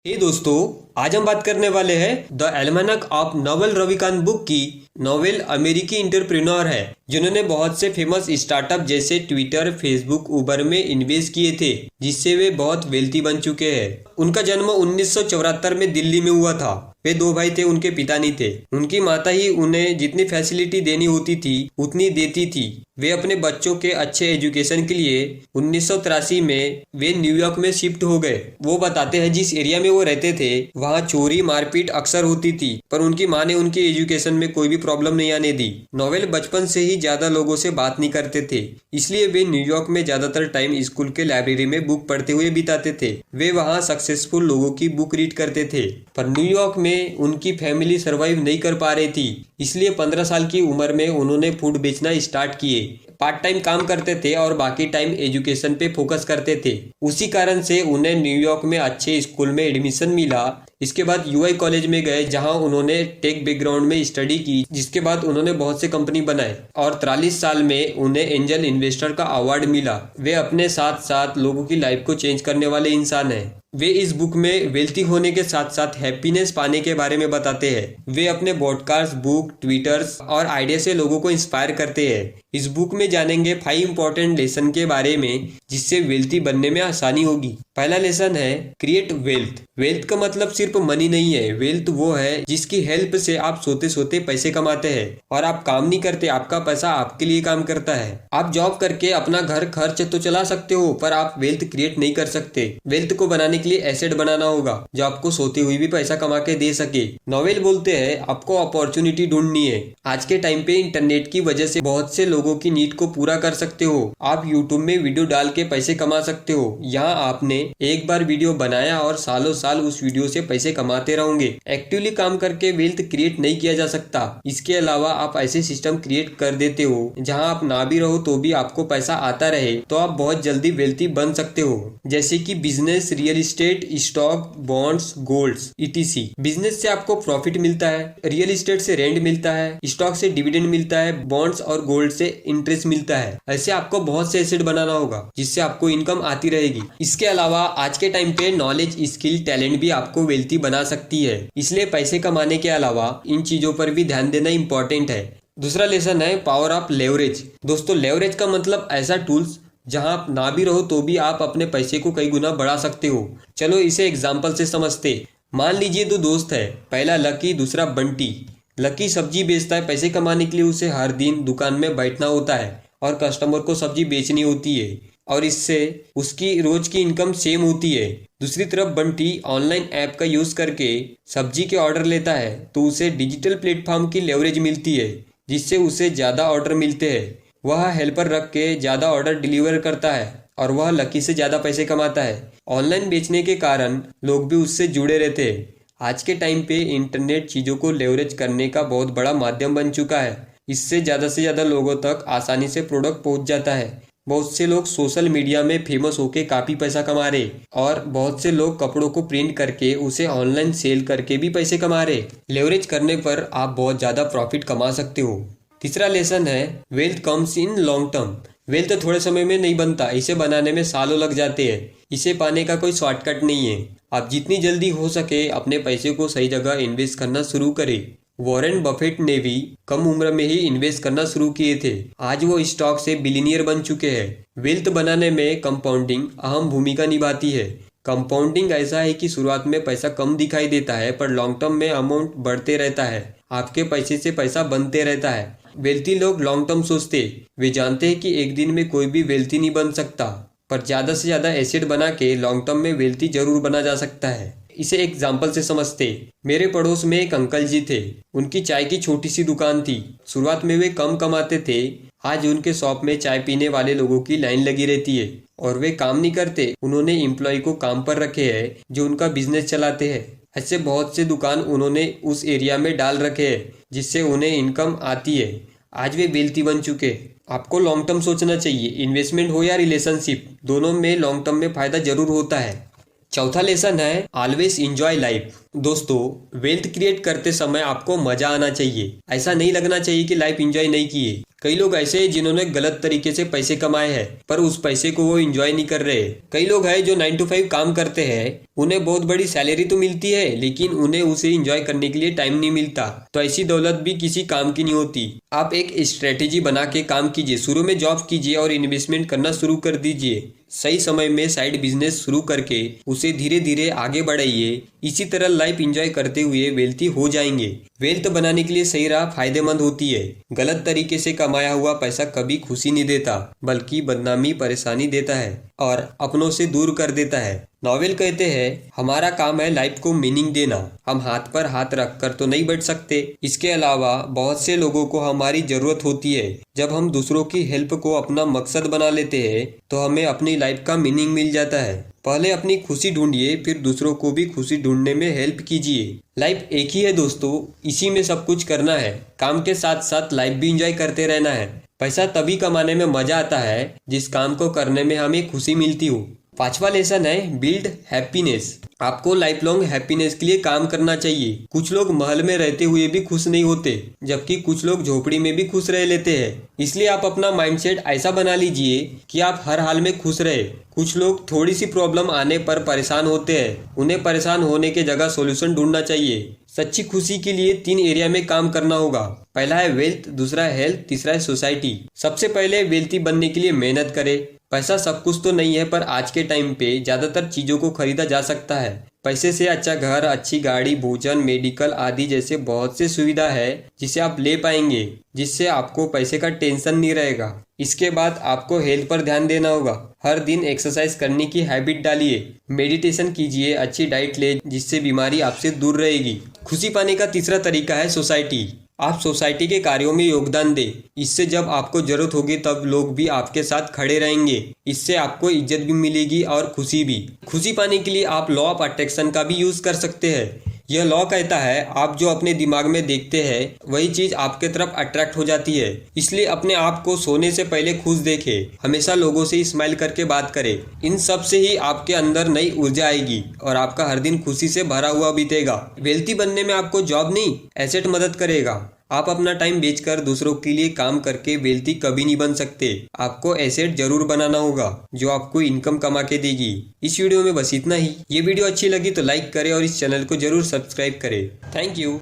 हे दोस्तों, आज हम बात करने वाले हैं the almanack of Naval Ravikant book की। नोवेल अमेरिकी इंटरप्रेन्योर है जिन्होंने बहुत से फेमस स्टार्टअप जैसे ट्विटर, फेसबुक, उबर में इन्वेस्ट किए थे, जिससे वे बहुत वेल्थी बन चुके हैं। उनका जन्म 1974 में दिल्ली में हुआ था। वे दो भाई थे, उनके पिता नहीं थे। उनकी माता ही उन्हें जितनी फैसिलिटी देनी होती थी उतनी देती थी। वे अपने बच्चों के अच्छे एजुकेशन के लिए 1983 में वे न्यूयॉर्क में शिफ्ट हो गए। वो बताते हैं जिस एरिया में वो रहते थे वहाँ चोरी मारपीट अक्सर होती थी, पर उनकी माँ ने उनकी एजुकेशन में कोई भी प्रॉब्लम नहीं आने दी। नोवेल बचपन से ही ज्यादा लोगों से बात नहीं करते थे, इसलिए वे न्यूयॉर्क में ज्यादातर टाइम स्कूल के लाइब्रेरी में बुक पढ़ते हुए बिताते थे। वे वहाँ सक्सेसफुल लोगों की बुक रीड करते थे, पर न्यूयॉर्क में उनकी फैमिली सरवाइव नहीं कर पा रही थी, इसलिए 15 साल की उम्र में उन्होंने फूड बेचना स्टार्ट किए। पार्ट टाइम काम करते थे और बाकी टाइम एजुकेशन पे फोकस करते थे। उसी कारण से उन्हें न्यूयॉर्क में अच्छे स्कूल में एडमिशन मिला। इसके बाद यूआई कॉलेज में गए जहां उन्होंने टेक बैकग्राउंड में स्टडी की, जिसके बाद उन्होंने बहुत से कंपनी बनाए और 43 साल में उन्हें एंजल इन्वेस्टर का अवार्ड मिला। वे अपने साथ साथ लोगों की लाइफ को चेंज करने वाले इंसान हैं। वे इस बुक में वेल्थी होने के साथ साथ हैप्पीनेस पाने के बारे में बताते हैं। वे अपने पॉडकास्ट, बुक, ट्विटर्स और आइडिया से लोगों को इंस्पायर करते हैं। इस बुक में जानेंगे 5 इंपॉर्टेंट लेसन के बारे में जिससे वेल्थी बनने में आसानी होगी। पहला लेसन है क्रिएट वेल्थ। वेल्थ का मतलब सिर्फ मनी नहीं है। वेल्थ वो है जिसकी हेल्प से आप सोते सोते पैसे कमाते हैं और आप काम नहीं करते, आपका पैसा आपके लिए काम करता है। आप जॉब करके अपना घर खर्च तो चला सकते हो, पर आप वेल्थ क्रिएट नहीं कर सकते। वेल्थ को बनाने के लिए एसेट बनाना होगा जो आपको सोते हुए भी पैसा कमा के दे सके। नोवेल बोलते हैं आपको अपॉर्चुनिटी ढूंढनी है। आज के टाइम पे इंटरनेट की वजह से बहुत से लोगों की नीड को पूरा कर सकते हो। आप यूट्यूब में वीडियो डाल के पैसे कमा सकते हो। यहाँ आपने एक बार वीडियो बनाया और सालों साल उस वीडियो से पैसे कमाते रहोगे। एक्टिवली काम करके वेल्थ क्रिएट नहीं किया जा सकता। इसके अलावा आप ऐसे सिस्टम क्रिएट कर देते हो जहाँ आप ना भी रहो तो भी आपको पैसा आता रहे, तो आप बहुत जल्दी वेल्थी बन सकते हो। जैसे कि business, real estate, stock, bonds, golds etc। Business से आपको प्रॉफिट मिलता है, रियल एस्टेट से रेंट मिलता है, स्टॉक से डिविडेंड मिलता है, बॉन्ड्स और गोल्ड से इंटरेस्ट मिलता है। ऐसे आपको बहुत से एसेट बनाना होगा जिससे आपको इनकम आती रहेगी। इसके अलावा आज के टाइम पे नॉलेज, स्किल, टैलेंट भी आपको वेल्थी बना सकती है। इसलिए पैसे कमाने के अलावा इन चीजों पर भी ध्यान देना इंपॉर्टेंट है। दूसरा लेसन है पावर ऑफ लेवरेज। दोस्तों, लेवरेज का मतलब ऐसा टूल्स जहां आप ना भी रहो तो भी आप अपने पैसे को कई गुना बढ़ा सकते हो। चलो इसे एग्जाम्पल से समझते। मान लीजिए दो दोस्त है, पहला लकी, दूसरा बंटी। लकी सब्जी बेचता है। पैसे कमाने के लिए उसे हर दिन दुकान में बैठना होता है और कस्टमर को सब्जी बेचनी होती है और इससे उसकी रोज की इनकम सेम होती है। दूसरी तरफ बंटी ऑनलाइन ऐप का यूज करके सब्जी के ऑर्डर लेता है, तो उसे डिजिटल प्लेटफॉर्म की लेवरेज मिलती है जिससे उसे ज्यादा ऑर्डर मिलते हैं। वह हेल्पर रख के ज्यादा ऑर्डर डिलीवर करता है और वह लकी से ज्यादा पैसे कमाता है। ऑनलाइन बेचने के कारण लोग भी उससे जुड़े रहते हैं। आज के टाइम पे इंटरनेट चीजों को लेवरेज करने का बहुत बड़ा माध्यम बन चुका है। इससे ज्यादा लोगों तक आसानी से प्रोडक्ट पहुंच जाता है। बहुत से लोग सोशल मीडिया में फेमस होके काफी पैसा कमा रहे और बहुत से लोग कपड़ों को प्रिंट करके उसे ऑनलाइन सेल करके भी पैसे कमा रहे। लेवरेज करने पर आप बहुत ज्यादा प्रॉफिट कमा सकते हो। तीसरा लेसन है wealth comes in long term. Wealth थोड़े समय में नहीं बनता, इसे बनाने में सालों लग जाते हैं। इसे पाने का कोई शॉर्टकट नहीं है। आप जितनी जल्दी हो सके अपने पैसे को सही जगह इन्वेस्ट करना शुरू करें। वॉरेन बफेट ने भी कम उम्र में ही इन्वेस्ट करना शुरू किए थे। आज वो स्टॉक से बिलियनियर बन चुके हैं। वेल्थ बनाने में कंपाउंडिंग अहम भूमिका निभाती है। कंपाउंडिंग ऐसा है कि शुरुआत में पैसा कम दिखाई देता है, पर लॉन्ग टर्म में अमाउंट बढ़ते रहता है। आपके पैसे से पैसा बनते रहता है। वेल्थी लोग लॉन्ग टर्म सोचते। वे जानते हैं कि एक दिन में कोई भी वेल्थी नहीं बन सकता, पर ज्यादा से ज्यादा एसेट बना के लॉन्ग टर्म में वेल्थी जरूर बना जा सकता है। इसे एग्जाम्पल से समझते। मेरे पड़ोस में एक अंकल जी थे। उनकी चाय की छोटी सी दुकान थी। शुरुआत में वे कम कमाते थे। आज उनके शॉप में चाय पीने वाले लोगों की लाइन लगी रहती है और वे काम नहीं करते। उन्होंने एम्प्लॉय को काम पर रखे हैं जो उनका बिजनेस चलाते हैं। ऐसे बहुत से दुकान उन्होंने उस एरिया में डाल रखे हैं जिससे उन्हें इनकम आती है। आज वे वेल्थी बन चुके। आपको लॉन्ग टर्म सोचना चाहिए। इन्वेस्टमेंट हो या रिलेशनशिप, दोनों में लॉन्ग टर्म में फायदा जरूर होता है। चौथा लेसन है ऑलवेज इंजॉय लाइफ। दोस्तों, वेल्थ क्रिएट करते समय आपको मजा आना चाहिए। ऐसा नहीं लगना चाहिए कि लाइफ एंजॉय नहीं किए। कई लोग ऐसे हैं जिन्होंने गलत तरीके से पैसे कमाए हैं, पर उस पैसे को वो एंजॉय नहीं कर रहे। कई लोग हैं जो 9 to 5 काम करते हैं, उन्हें बहुत बड़ी सैलरी तो मिलती है, लेकिन उन्हें उसे एंजॉय करने के लिए टाइम नहीं मिलता। तो ऐसी दौलत भी किसी काम की नहीं होती। आप एक स्ट्रेटेजी बना के काम कीजिए। शुरू में जॉब कीजिए और इन्वेस्टमेंट करना शुरू कर दीजिए। सही समय में साइड बिजनेस शुरू करके उसे धीरे धीरे आगे बढ़ाइए। इसी तरह लाइफ एंजॉय करते हुए वेल्थी हो जाएंगे। वेल्थ बनाने के लिए सही राह फायदेमंद होती है। गलत तरीके से कमाया हुआ पैसा कभी खुशी नहीं देता, बल्कि बदनामी, परेशानी देता है और अपनों से दूर कर देता है। नॉवेल कहते हैं, हमारा काम है लाइफ को मीनिंग देना। हम हाथ पर हाथ रखकर तो नहीं बैठ सकते। इसके अलावा बहुत से लोगों को हमारी जरूरत होती है। जब हम दूसरों की हेल्प को अपना मकसद बना लेते हैं, तो हमें अपनी लाइफ का मीनिंग मिल जाता है। पहले अपनी खुशी ढूंढिए, फिर दूसरों को भी खुशी ढूंढने में हेल्प कीजिए। लाइफ एक ही है दोस्तों, इसी में सब कुछ करना है। काम के साथ साथ लाइफ भी एंजॉय करते रहना है। पैसा तभी कमाने में मजा आता है जिस काम को करने में हमें खुशी मिलती हो। पांचवा लेसन है बिल्ड हैप्पीनेस। आपको लाइफ लॉन्ग हैप्पीनेस के लिए काम करना चाहिए। कुछ लोग महल में रहते हुए भी खुश नहीं होते, जबकि कुछ लोग झोपड़ी में भी खुश रह लेते हैं। इसलिए आप अपना माइंडसेट ऐसा बना लीजिए कि आप हर हाल में खुश रहे। कुछ लोग थोड़ी सी प्रॉब्लम आने पर परेशान होते हैं। उन्हें परेशान होने के जगह सॉल्यूशन ढूंढना चाहिए। सच्ची खुशी के लिए 3 एरिया में काम करना होगा। पहला है वेल्थ, दूसरा है हेल्थ, तीसरा है सोसाइटी। सबसे पहले वेल्थी बनने के लिए मेहनत करें। पैसा सब कुछ तो नहीं है, पर आज के टाइम पे ज्यादातर चीजों को खरीदा जा सकता है। पैसे से अच्छा घर, अच्छी गाड़ी, भोजन, मेडिकल आदि जैसे बहुत से सुविधा है जिसे आप ले पाएंगे, जिससे आपको पैसे का टेंशन नहीं रहेगा। इसके बाद आपको हेल्थ पर ध्यान देना होगा। हर दिन एक्सरसाइज करने की हैबिट डालिए, मेडिटेशन कीजिए, अच्छी डाइट ले, जिससे बीमारी आपसे दूर रहेगी। खुशी पाने का तीसरा तरीका है सोसाइटी। आप सोसाइटी के कार्यों में योगदान दें। इससे जब आपको जरूरत होगी तब लोग भी आपके साथ खड़े रहेंगे। इससे आपको इज्जत भी मिलेगी और खुशी भी। खुशी पाने के लिए आप लॉ ऑफ अट्रैक्शन का भी यूज कर सकते हैं। यह लॉ कहता है, आप जो अपने दिमाग में देखते हैं वही चीज आपके तरफ अट्रैक्ट हो जाती है। इसलिए अपने आप को सोने से पहले खुश देखें। हमेशा लोगों से स्माइल करके बात करें। इन सब से ही आपके अंदर नई ऊर्जा आएगी और आपका हर दिन खुशी से भरा हुआ बीतेगा। वेल्थी बनने में आपको जॉब नहीं, एसेट मदद करेगा। आप अपना टाइम बेचकर दूसरों के लिए काम करके वेल्थी कभी नहीं बन सकते। आपको एसेट जरूर बनाना होगा जो आपको इनकम कमा के देगी। इस वीडियो में बस इतना ही। ये वीडियो अच्छी लगी तो लाइक करें और इस चैनल को जरूर सब्सक्राइब करें। Thank you.